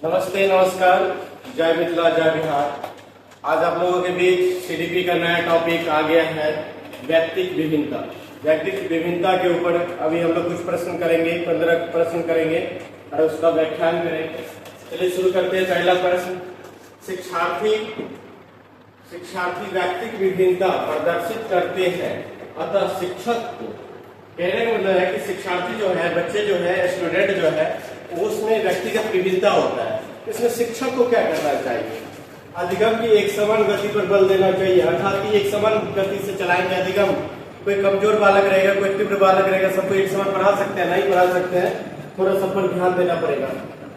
नमस्ते, नमस्कार, जय मिथिला, जय बिहार। आज आप लोगों के बीच सीडीपी का नया टॉपिक आ गया है, व्यक्तिक विभिन्नता। व्यक्तिक विभिन्नता के ऊपर अभी हम लोग कुछ प्रश्न करेंगे, 15 प्रश्न करेंगे और उसका व्याख्यान करेंगे। चलिए शुरू करते हैं। पहला प्रश्न, शिक्षार्थी व्यक्तिक विभिन्नता प्रदर्शित करते हैं, अतः शिक्षक को, कहने का मतलब है कि शिक्षार्थी जो है, बच्चे जो है, स्टूडेंट जो है, उसमें व्यक्तिगत विभिन्नता होता है। इसमें शिक्षक को क्या करना चाहिए? अधिगम की एक समान गति पर बल देना चाहिए, अर्थात कि एक समान गति से चलाएंगे अधिगम। कोई कमजोर बालक रहेगा, कोई तीव्र बालक रहेगा, सबको एक समान पढ़ा सकते हैं? नहीं पढ़ा सकते हैं, थोड़ा सब पर ध्यान देना पड़ेगा।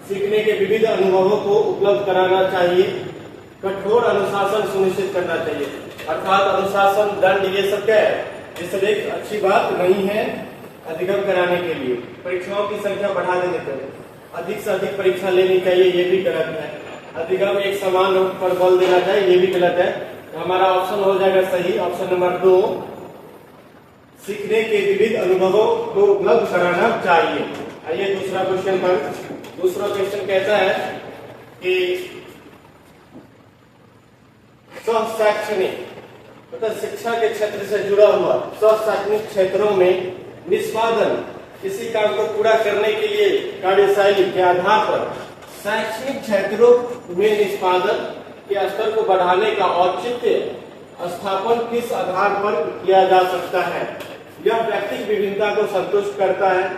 सीखने के विविध अनुभवों को उपलब्ध कराना चाहिए, कठोर अनुशासन सुनिश्चित करना चाहिए, अर्थात अनुशासन, दंड, ये सब क्या है, ये सब एक अच्छी बात नहीं है अधिगम कराने के लिए। परीक्षाओं की संख्या बढ़ा देने चाहिए, अधिक से अधिक परीक्षा लेनी चाहिए, ये भी गलत है। अधिगम एक समान पर बल देना चाहिए, ये भी गलत है। तो हमारा ऑप्शन हो जाएगा सही, ऑप्शन नंबर 2, सीखने के विविध अनुभवों को उपलब्ध कराना चाहिए। आइए दूसरा क्वेश्चन पर। दूसरा क्वेश्चन कहता है कि स्वशैक्षणिक मतलब शिक्षा के क्षेत्र से जुड़ा हुआ स्वशैक्षणिक क्षेत्रों में निष्पादन, किसी काम को पूरा करने के लिए कार्यशैली के आधार पर शैक्षणिक क्षेत्रों में निष्पादन के स्तर को बढ़ाने का औचित्य स्थापन किस आधार पर किया जा सकता है? यह व्यक्तिक विभिन्नता को संतुष्ट करता है,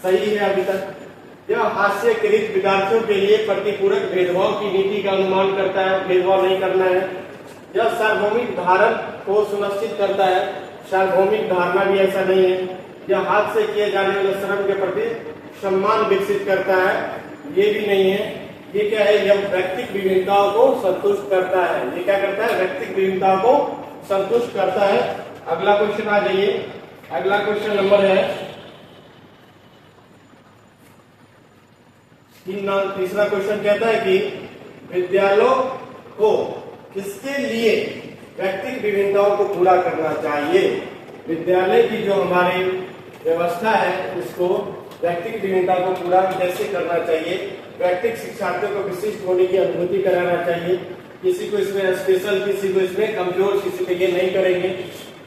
सही है अभी तक। यह हास्यकृत विद्यार्थियों के लिए प्रतिपूरक भेदभाव की नीति का अनुमान करता है, भेदभाव नहीं करना है। यह सार्वभौमिक धारण को सुनिश्चित करता है, सार्वभौमिक धारणा भी ऐसा नहीं है। यह हाथ से किए जाने वाले श्रम के प्रति सम्मान विकसित करता है, ये भी नहीं है। ये क्या है? यह व्यक्तिक विभिन्नताओं को संतुष्ट करता है। ये क्या करता है? व्यक्तिक विभिन्नताओं को संतुष्ट करता है। अगला क्वेश्चन आ जाइए। अगला क्वेश्चन नंबर है तीसरा क्वेश्चन कहता है कि विद्यालयों को किसके लिए व्यक्तिक विभिन्नताओं को पूरा करना चाहिए? विद्यालय की जो हमारी व्यवस्था है, उसको व्यक्तिक विभिन्नता को पूरा कैसे करना चाहिए? व्यक्तिक शिक्षार्थियों को विशिष्ट होने की अनुभूति कराना चाहिए। किसी को इसमें स्पेशल, किसी को इसमें कमजोर, किसी को ये नहीं करेंगे।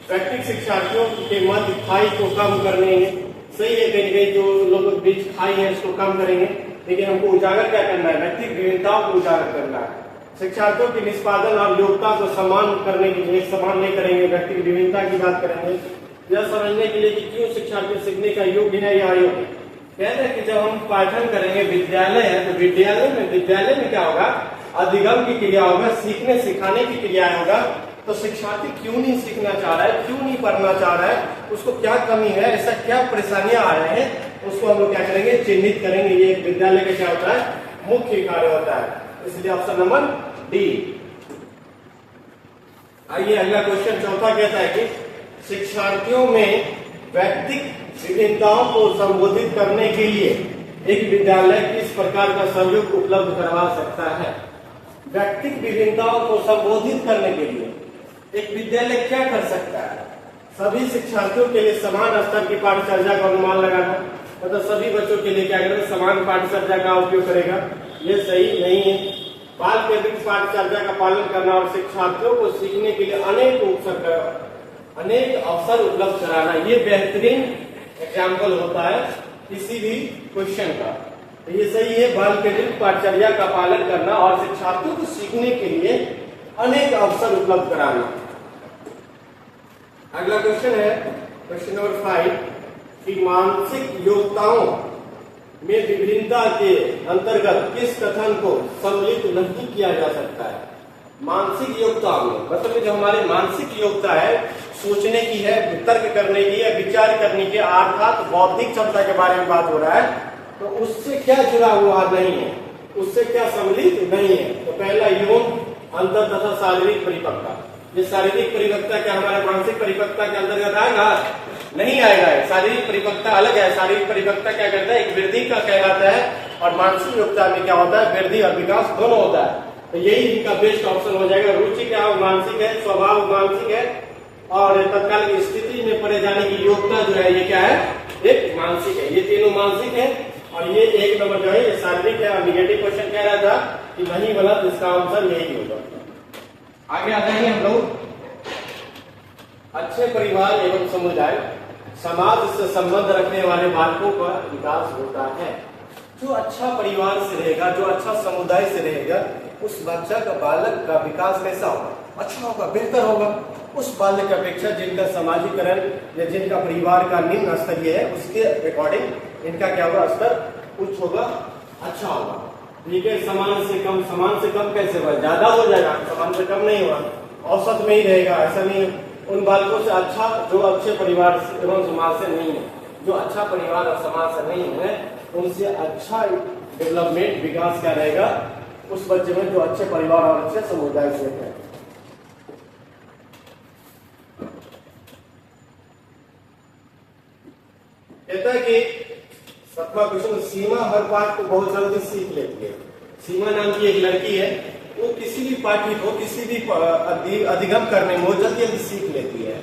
व्यक्तिक शिक्षार्थियों के मध्य खाई को कम करने, सही है, कहीं जो लोगों के बीच खाई है उसको कम करेंगे, लेकिन हमको उजागर क्या करना है? व्यक्तिक विभिन्नताओं को उजागर करना है। शिक्षार्थियों की निष्पादन और योग्यता को समान करने के लिए समान नहीं करेंगे, व्यक्तिगत विभिन्नता की बात करेंगे। यह समझने के लिए कि क्यों शिक्षार्थी सीखने का योग्य है या अयोग्य। कहते हैं कि जब हम पाठन करेंगे, विद्यालय है, तो विद्यालय में क्या होगा? अधिगम की क्रिया होगा, सीखने सिखाने की क्रिया होगा। तो शिक्षार्थी क्यों नहीं सीखना चाह रहा है, क्यों नहीं पढ़ना चाह रहा है, उसको क्या कमी है, ऐसा क्या परेशानियां आ रहे हैं, उसको हम लोग क्या करेंगे? चिन्हित करेंगे। ये एक विद्यालय का क्या होता है? मुख्य कार्य होता है। इसलिए ऑप्शन नंबर डी। आइए अगला क्वेश्चन चौथा कहता है कि शिक्षार्थियों में व्यक्तिक विभिन्नताओं को संबोधित करने के लिए एक विद्यालय किस प्रकार का सहयोग उपलब्ध करवा सकता है? व्यक्तिक विभिन्नताओं को संबोधित करने के लिए एक विद्यालय क्या कर सकता है? सभी शिक्षार्थियों के लिए समान स्तर की पाठचर्या का अनुमान लगाना, मतलब सभी बच्चों के लिए क्या करेगा? समान पाठचर्या का उपयोग करेगा, ये सही नहीं है। बाल केंद्रित पाठचर्या का पालन करना और शिक्षार्थियों को सीखने के लिए अनेक अवसर उपलब्ध कराना, ये बेहतरीन एग्जाम्पल होता है किसी भी क्वेश्चन का। तो ये सही है, बाल केंद्रित पाठचर्या का पालन करना और शिक्षार्थियों को सीखने के लिए अनेक अवसर उपलब्ध कराना। अगला क्वेश्चन है क्वेश्चन नंबर 5 कि मानसिक योग्यताओं में विभिन्नता के अंतर्गत किस कथन को सम्मिलित नहीं किया जा सकता है? मानसिक योग्यता में मतलब जो हमारी मानसिक योग्यता है, सोचने की है, तर्क करने की है, विचार करने की, अर्थात बौद्धिक क्षमता के बारे में बात हो रहा है, तो उससे क्या जुड़ा हुआ नहीं है, उससे क्या सम्मिलित नहीं है? तो पहला यौन अंतर तथा शारीरिक परिपक्वता। ये शारीरिक परिपक्वता क्या हमारे मानसिक परिपक्वता के अंतर्गत आएगा? नहीं आएगा। शारीरिक परिपक्वता अलग है। शारीरिक परिपक्वता क्या करता है? एक वृद्धि का कहलाता है, और मानसिक योग्यता में क्या होता है? वृद्धि और विकास दोनों होता है। तो यही इनका बेस्ट ऑप्शन हो जाएगा। रुचि क्या है? मानसिक है, स्वभाव मानसिक है, और तत्काल की स्थिति में पड़े जाने की योग्यता जो है ये क्या है? एक मानसिक है। ये तीनों मानसिक है, और ये एक नंबर जो है ये शारीरिक है। और निगेटिव क्वेश्चन कह रहा था कि नहीं बना तो इसका आंसर यही होगा। आगे आ जाएंगे हम लोग। अच्छे परिवार एवं समुदाय समाज से संबंध रखने वाले बालकों का विकास होता है। जो अच्छा परिवार से रहेगा, जो अच्छा समुदाय से रहेगा, उस बच्चा का बालक का विकास कैसा होगा? अच्छा होगा, बेहतर होगा। उस बालक की अपेक्षा जिनका समाजीकरण या जिनका परिवार का निम्न स्तरीय है, उसके अकॉर्डिंग इनका क्या होगा? स्तर उच्च होगा, अच्छा होगा। ठीक है, समान से कम कैसे होगा? ज्यादा हो जाएगा, समान से कम नहीं होगा, औसत में ही रहेगा। ऐसा नहीं उन बालकों से अच्छा जो अच्छे परिवार एवं समाज से नहीं है, जो अच्छा परिवार और समाज से नहीं है, उनसे अच्छा डेवलपमेंट विकास क्या रहेगा उस बच्चे में जो अच्छे परिवार और अच्छे समुदाय से है। कहता है कि 7वां क्वेश्चन, सीमा हर पाठ को बहुत जल्दी सीख लेती है। सीमा नाम की एक लड़की है, वो किसी भी पाठी को किसी भी अधिगम करने में वो जल्दी जल्दी सीख लेती है।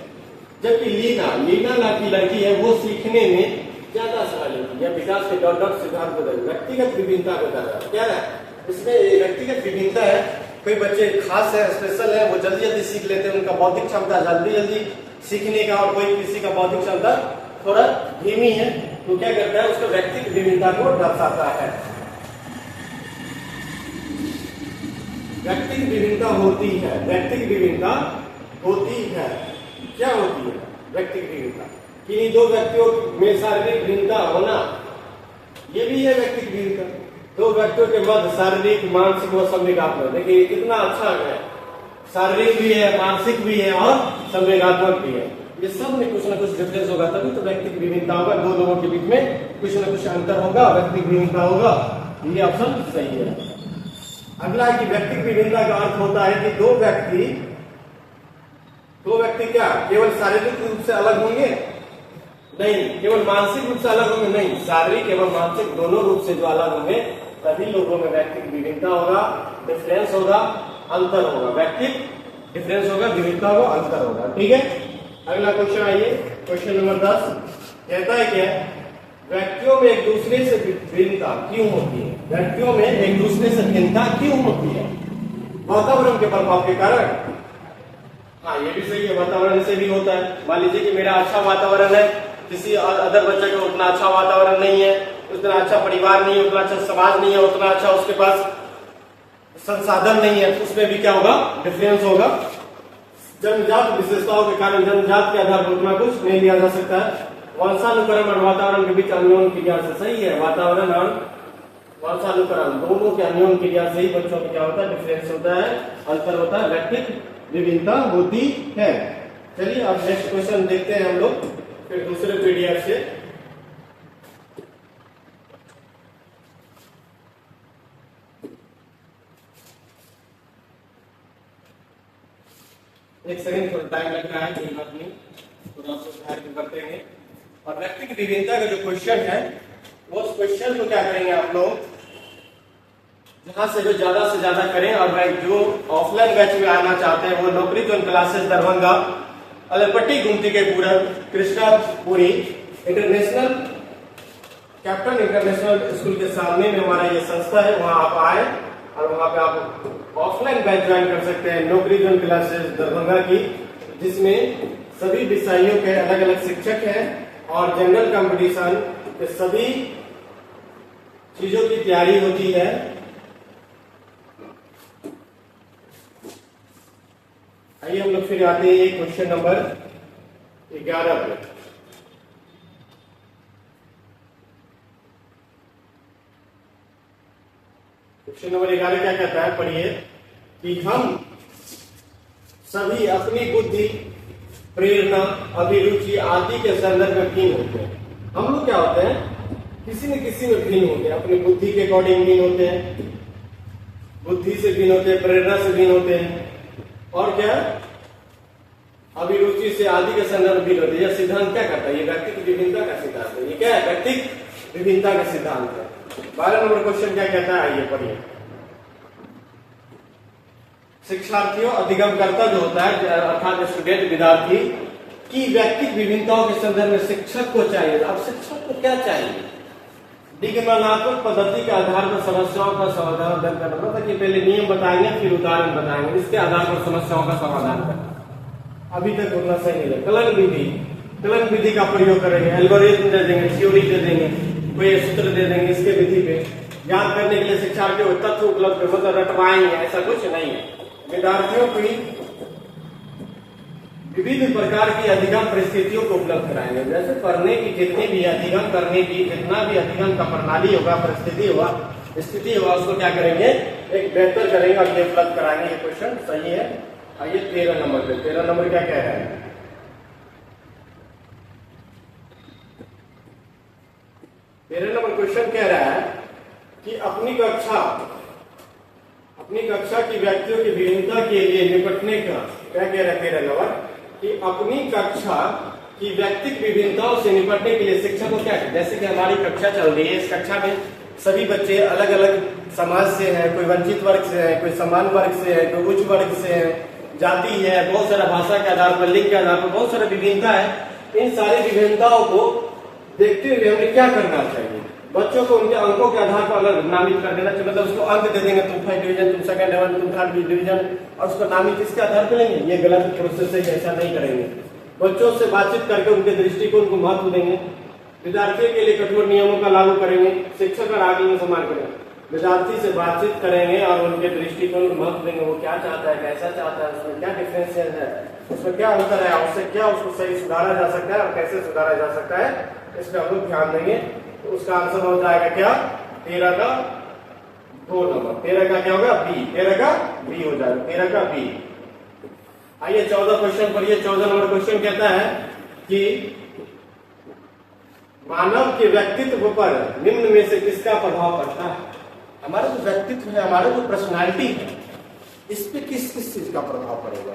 जबकि लीना नाम की लड़की है, वो सीखने में ज्यादा समय लेती है। विकास के डॉट सिद्धांत को व्यक्तिगत विभिन्नता को दर्शाता क्या है? इसमें व्यक्तिगत विभिन्नता है। कोई बच्चे खास है, स्पेशल है, वो जल्दी जल्दी सीख लेते हैं, उनका बौद्धिक क्षमता जल्दी जल्दी सीखने का, और कोई किसी का बौद्धिक क्षमता थोड़ा धीमी है, तो क्या करता है? उसका व्यक्तिगत विभिन्नता को दर्शाता है। व्यक्तिगत विभिन्नता होती है, व्यक्तिगत विभिन्नता होती है। क्या होती है व्यक्तिगत विभिन्नता? किन्हीं दो व्यक्तियों में शारीरिक भिन्नता होना, ये भी है व्यक्तिगत विभिन्नता। दो व्यक्तियों के मध्य शारीरिक, मानसिक व संवेगात्मक, देखिए कितना अच्छा है, शारीरिक भी है, मानसिक भी है और संवेगात्मक भी है। ये सब में कुछ ना कुछ डिफरेंस होगा, तभी तो व्यक्तिगत विभिन्नता होगा। दो लोगों के बीच में कुछ ना कुछ अंतर होगा, व्यक्तिगत विभिन्नता होगा। ये ऑप्शन सही है। अगला कि व्यक्तिगत विभिन्नता का अर्थ होता है कि दो व्यक्ति क्या केवल शारीरिक रूप से अलग होंगे? नहीं। केवल मानसिक रूप से अलग होंगे? नहीं। शारीरिक एवं मानसिक दोनों रूप से जो अलग होंगे, तभी लोगों में व्यक्तिगत विभिन्नता होगा, डिफरेंस होगा, अंतर होगा। व्यक्तिगत डिफरेंस होगा, विभिन्नता होगा, अंतर होगा। ठीक है, अगला क्वेश्चन आइए। क्वेश्चन नंबर 10 कहता है क्या? व्यक्तियों में एक दूसरे से भिन्नता क्यों होती है? व्यक्तियों में एक दूसरे से भिन्नता क्यों होती है? वातावरण के प्रभाव के कारण। हाँ, ये भी सही है, वातावरण से भी होता है। मान लीजिए कि मेरा अच्छा वातावरण है, किसी अदर बच्चे का उतना अच्छा वातावरण नहीं है, उतना अच्छा परिवार नहीं है, उतना अच्छा समाज नहीं है, उतना अच्छा उसके पास संसाधन नहीं है, उसमें भी क्या होगा? डिफरेंस होगा। जन्मजात विशेषताओं के कारण जन्मजात के आधार पर उतना कुछ नहीं लिया जा सकता है। वंशानुक्रम और वातावरण के बीच अन्योन्य क्रिया से सही है, वातावरण और वंशानुक्रम दोनों के अन्योन्य क्रिया से ही बच्चों में क्या होता है? डिफरेंस होता है, अंतर होता है, व्यक्तिगत विभिन्नता होती है। चलिए अब नेक्स्ट क्वेश्चन देखते हैं हम लोग फिर दूसरे पीडीएफ से। एक सेकंड, थोड़ा टाइम लग रहा है, कोई बात नहीं, थोड़ा सा करते हैं। और व्यक्तिगत विभिन्नता का जो क्वेश्चन है, वो उस क्वेश्चन को क्या करेंगे आप लोग, जहां से जो ज्यादा से ज्यादा करें। और जो ऑफलाइन बैच में आना चाहते हैं, वो नौकरी जोन क्लासेस दरभंगा, अलरपट्टी गुमती के पूरब Krishnapuri international captain international school के सामने में हमारा ये संस्था है, वहां आप आए और वहां पे आप ऑफलाइन बैच ज्वाइन कर सकते हैं नौकरी जोन क्लासेस दरभंगा की, जिसमें सभी विषयों के अलग अलग शिक्षक हैं और जनरल कंपटीशन के सभी चीजों की तैयारी होती है। आइए हम लोग फिर आते हैं क्वेश्चन नंबर 11 पे। क्वेश्चन नंबर 11 क्या कहता है, पढ़िए कि हम सभी अपनी बुद्धि, प्रेरणा, अभिरुचि आदि के संदर्भ में भिन्न होते हैं। हम लोग क्या होते हैं? किसी न किसी में भिन्न होते हैं, अपनी बुद्धि के अकॉर्डिंग भिन्न होते हैं, बुद्धि से भिन्न होते हैं, प्रेरणा से भिन्न होते हैं, और क्या अभिरुचि से आदि के संदर्भ भिन्न होते हैं। यह सिद्धांत क्या करता है? ये व्यक्तिगत विभिन्नता का सिद्धांत है। ये क्या है? व्यक्तिगत विभिन्नता का सिद्धांत है। 12 नंबर क्वेश्चन क्या कहता है, आइए पढ़िए। शिक्षार्थियों, अधिगमकर्ता जो होता है अर्थात स्टूडेंट, विद्यार्थी की व्यक्तिगत विभिन्नताओं के संदर्भ में शिक्षक को चाहिए। अब शिक्षक को क्या चाहिए? डिगमनात्मक पद्धति के आधार पर समस्याओं का समाधान करना, मतलब कि पहले नियम बताएंगे फिर उदाहरण बताएंगे, इसके आधार पर समस्याओं का समाधान करना। अभी तक उतना सही नहीं है। कलन विधि का प्रयोग करेंगे, एल्गोरिथम दे देंगे, थ्योरी दे देंगे, कोई सूत्र दे देंगे, इसके विधि पे याद करने के लिए शिक्षार्थियों को तथ्य उपलब्ध, मतलब रटवाएंगे, ऐसा कुछ नहीं है। विद्यार्थियों को विविध प्रकार की अधिगम परिस्थितियों को उपलब्ध कराएंगे। जैसे पढ़ने की जितनी भी अधिगम करने की जितना भी अधिगम का प्रणाली होगा, परिस्थिति होगा, स्थिति होगा, उसको क्या करेंगे, एक बेहतर करेंगे और ये उपलब्ध कराएंगे। ये क्वेश्चन सही है। आइए 13 नंबर पे, 13 नंबर क्या कह रहा है? 13 नंबर क्वेश्चन कह रहा है कि अपनी कक्षा की व्यक्तियों की विभिन्नता के लिए निपटने का, क्या कह रहा है 13 नंबर, कि अपनी कक्षा की व्यक्तिगत विभिन्नताओं से निपटने के लिए शिक्षक को क्या है, जैसे कि हमारी कक्षा चल रही है, इस कक्षा में सभी बच्चे अलग अलग समाज से हैं, कोई वंचित वर्ग से है, कोई समान वर्ग से है, कोई उच्च वर्ग से है, जाति है, बहुत सारा भाषा के आधार पर, लिंग के आधार पर बहुत सारा विभिन्नता है। इन सारी विभिन्नताओं को देखते हुए हमें क्या करना चाहिए? बच्चों को उनके अंकों के आधार पर अलग नामित कर देना चाहिए, मतलब उसको अंक दे देंगे, तुम फर्स्ट डिवीजन, तुम सेकंड डिवीजन, तुम थर्ड डिवीजन, और उसको नामित किसके आधार पर लेंगे? ये गलत प्रोसेस है, ऐसा नहीं करेंगे। बच्चों से बातचीत करके उनके दृष्टिकोण को महत्व देंगे। विद्यार्थियों के लिए कठोर नियमों का लागू करेंगे, शिक्षक और आगे में सम्मान करेंगे। विद्यार्थी से बातचीत करेंगे और उनके दृष्टिकोण को महत्व देंगे, वो क्या चाहता है, कैसा चाहता है, उसमें क्या डिफरेंशियल है, उसमें क्या अंतर है, उससे क्या उसको सही सुधारा जा सकता है और कैसे सुधारा जा सकता है, इस पर हम लोग ध्यान देंगे। तो उसका आंसर हो जाएगा क्या? 13 का 2 नंबर। 13 का क्या होगा? बी। 13 का बी हो जाएगा, 13 का बी। आइए 14 क्वेश्चन पढ़िए। 14 नंबर क्वेश्चन कहता है कि मानव के व्यक्तित्व पर निम्न में से किसका प्रभाव पड़ता है? हमारा जो व्यक्तित्व है, हमारा जो पर्सनालिटी है, इस पे किस किस चीज का प्रभाव पड़ेगा?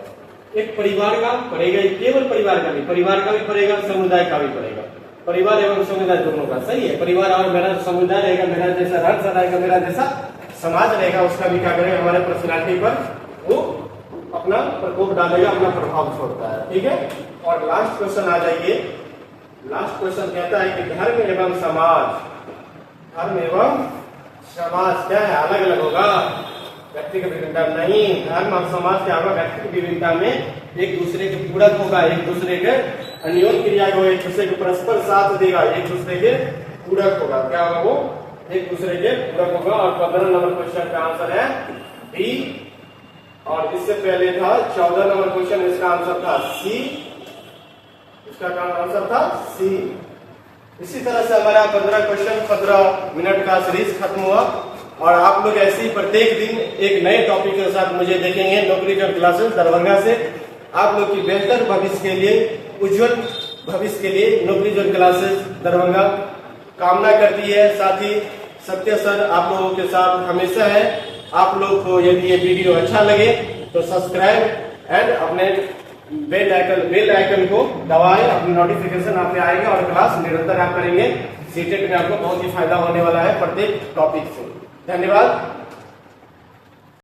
एक परिवार का पड़ेगा, केवल परिवार का नहीं, परिवार का भी पड़ेगा, समुदाय का भी पड़ेगा। परिवार एवं समुदाय दोनों का, सही है। परिवार और मेरा समुदाय रहेगा, मेरा जैसा रंग रहेगा, मेरा जैसा समाज रहेगा, उसका भी क्या करेगा, हमारे पर्सनालिटी पर वो अपना प्रकोप डालेगा, अपना प्रभाव छोड़ता है। ठीक है। और लास्ट क्वेश्चन आ जाइए। लास्ट क्वेश्चन कहता है कि धर्म एवं समाज, धर्म एवं समाज क्या है? अलग अलग होगा, व्यक्तिगत विभिन्नता नहीं। धर्म और समाज क्या होगा? व्यक्तिगत विभिन्नता में एक दूसरे के पूरक होगा, एक दूसरे के अन्योन्य क्रिया को, एक दूसरे के परस्पर साथ देगा, एक दूसरे के पूरक होगा। क्या होगा? वो एक दूसरे के पूरक होगा। और 15 नंबर क्वेश्चन का आंसर है बी। और इससे पहले था 14 नंबर क्वेश्चन, इसका आंसर था सी। इसका आंसर था सी। इसी तरह से हमारा 15 क्वेश्चन 15 मिनट का सीरीज खत्म हुआ। और आप लोग ऐसे ही प्रत्येक दिन एक नए टॉपिक के साथ मुझे देखेंगे नौकरी जॉब क्लासेस दरभंगा से। आप लोग की बेहतर भविष्य के लिए, उज्जवल भविष्य के लिए नौकरी जॉब क्लासेस दरभंगा कामना करती है। साथ ही सत्य सर आप लोगों के साथ हमेशा है। आप लोग को यदि ये वीडियो अच्छा लगे तो सब्सक्राइब एंड अपने बेल आइकन को दबाएं, अपनी नोटिफिकेशन आप पे आएगा और क्लास निरंतर आप करेंगे। सीटेट में आपको बहुत ही फायदा होने वाला है प्रत्येक टॉपिक से। धन्यवाद।